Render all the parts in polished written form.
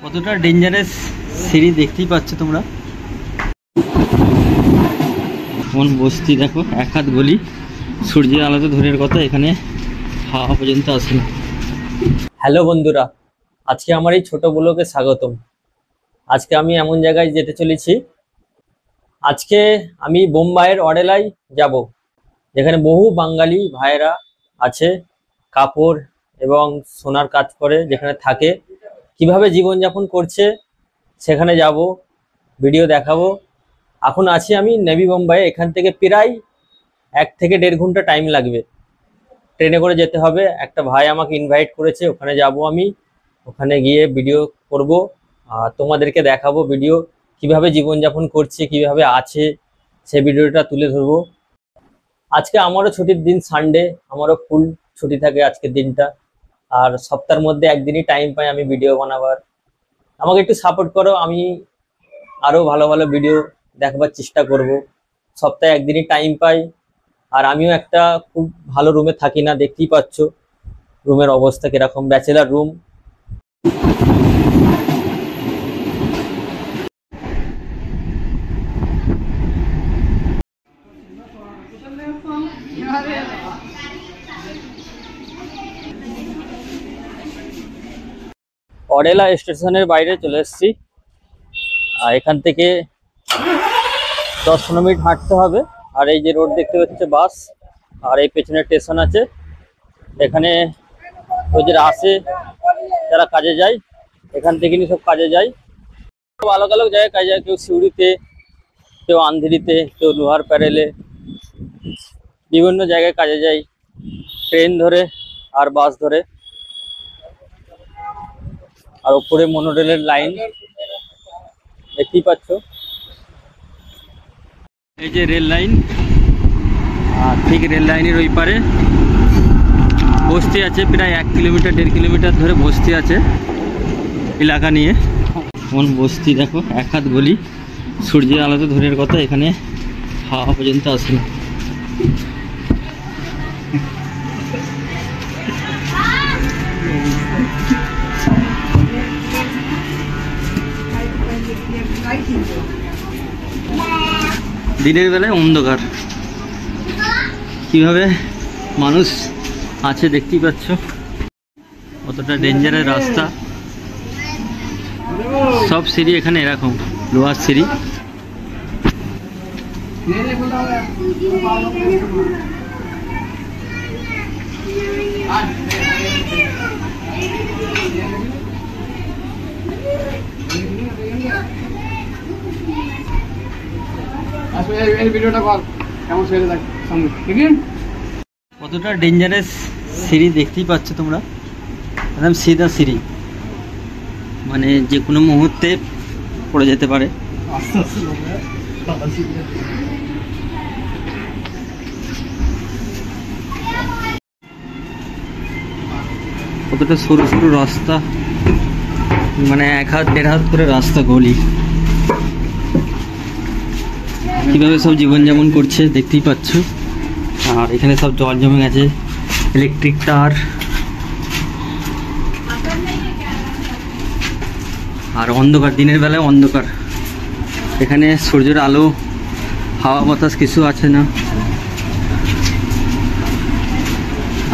কতটা ডেঞ্জারাস সিঁড়ি দেখতেই পাচ্ছ তোমরা। কোন বস্তি দেখো, এক হাত গলি, সূর্যের আলোতে দূরের কথা, এখানে হাওয়া পর্যন্ত আসে না। হ্যালো বন্ধুরা, আজকে আমার এই ছোট ব্লগে স্বাগতম। আজকে আমি এমন জায়গায় যেতে চলেছি। আজকে আমি বোম্বাইয়ের অডেলায় যাব, যেখানে বহু বাঙালি ভাইয়েরা আছে, কাপড় এবং সোনার কাজ করে, যেখানে থাকে, কিভাবে জীবনযাপন করছে সেখানে যাব, ভিডিও দেখাবো। এখন আছি আমি নেভি বোম্বাইয়ে। এখান থেকে প্রায় 1 থেকে 1.5 ঘন্টা টাইম লাগবে, ট্রেনে করে যেতে হবে। একটা ভাই আমাকে ইনভাইট করেছে, ওখানে যাব আমি। ওখানে গিয়ে ভিডিও করব আর তোমাদেরকে দেখাবো ভিডিও, কিভাবে জীবনযাপন করছে, কিভাবে আছে, সেই ভিডিওটা তুলে ধরবো। আজকে আমারও ছুটির দিন, সানডে, আমারও ফুল ছুটি থাকে আজকের দিনটা। আর সপ্তাহের মধ্যে একদিনই টাইম পাই আমি ভিডিও বানাবার। আমাকে একটু সাপোর্ট করো, আমি আরও ভালো ভালো ভিডিও দেখবার চেষ্টা করব। সপ্তাহে একদিনই টাইম পাই। আর আমিও একটা খুব ভালো রুমে থাকি না, দেখতেই পাচ্ছ রুমের অবস্থা কিরকম, ব্যাচেলার রুম। অডেলা স্টেশনের বাইরে চলে এসেছি। আর এখান থেকে 10-15 মিনিট হাঁটতে হবে। আর এই যে রোড দেখতে পাচ্ছে, বাস, আর এই পেছনে স্টেশন আছে। এখানে ওদের আসে যারা কাজে যায়, এখান থেকে নিয়ে সব কাজে যায়। সব আলাদা আলাদা জায়গায় কাজে যায়, কেউ সিউড়িতে, কেউ আন্ধেরিতে, কেউ লোহার প্যারেলে, বিভিন্ন জায়গায় কাজে যায়, ট্রেন ধরে আর বাস ধরে। আর উপরে মনোরেলের লাইন দেখতেই পাচ্ছ, এই যে রেল লাইন। আর ঠিক রেল লাইনের ওই পারে বস্তি আছে, প্রায় 1 কিলোমিটার 1.5 কিলোমিটার ধরে বস্তি আছে এলাকা নিয়ে। কোন বস্তি দেখো, এক হাত গলি, সূর্যের আলোতে দূরের কথা, এখানে হাওয়া পর্যন্ত আসে না। দিনের বেলায় অন্ধকার, কিভাবে মানুষ আছে দেখতেই পাচ্ছ। কতটা ডেঞ্জারের রাস্তা। সব সিঁড়ি এখানে এরকম লোহার সিঁড়ি। কতটা ডেঞ্জারাস সিঁড়ি দেখতেই পাচ্ছ তোমরা, একদম সিধা সিঁড়ি, মানে যে কোনো মুহূর্তে পড়ে যেতে পারে। কতটা সরু সরু রাস্তা, মানে 1 হাত 1.5 হাত করে রাস্তা, গলি। কিভাবে সব জীবনযাপন করছে দেখতেই পাচ্ছ। আর এখানে সব জল জমে গেছে, ইলেকট্রিক তার। আর অন্ধকার, দিনের বেলায় অন্ধকার। এখানে সূর্যের আলো, হাওয়া বাতাস কিছু আছে না।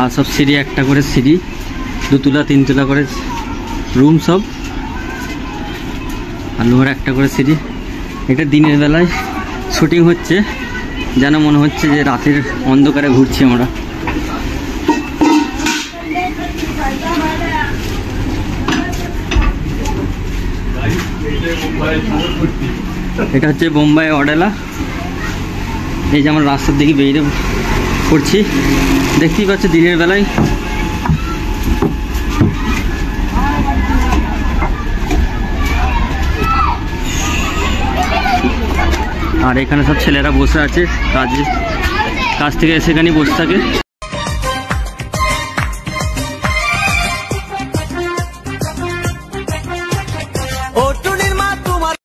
আর সব সিঁড়ি, একটা করে সিঁড়ি, 2 তলা 3 তলা করে রুম সব, আর লোহার একটা করে সিঁড়ি। এটা দিনের বেলায় শুটিং হচ্ছে, যেন মনে হচ্ছে যে রাতের অন্ধকারে ঘুরছি আমরা। এটা হচ্ছে বোম্বাই অডেলা। এই যে আমরা রাস্তার দিকে বেরিয়ে পড়ছি, দেখতেই পাচ্ছ দিনের বেলায়। আর এখানে সব ছেলেরা বসে আছে, কাজ থেকে এসে এখানে বসে থাকে।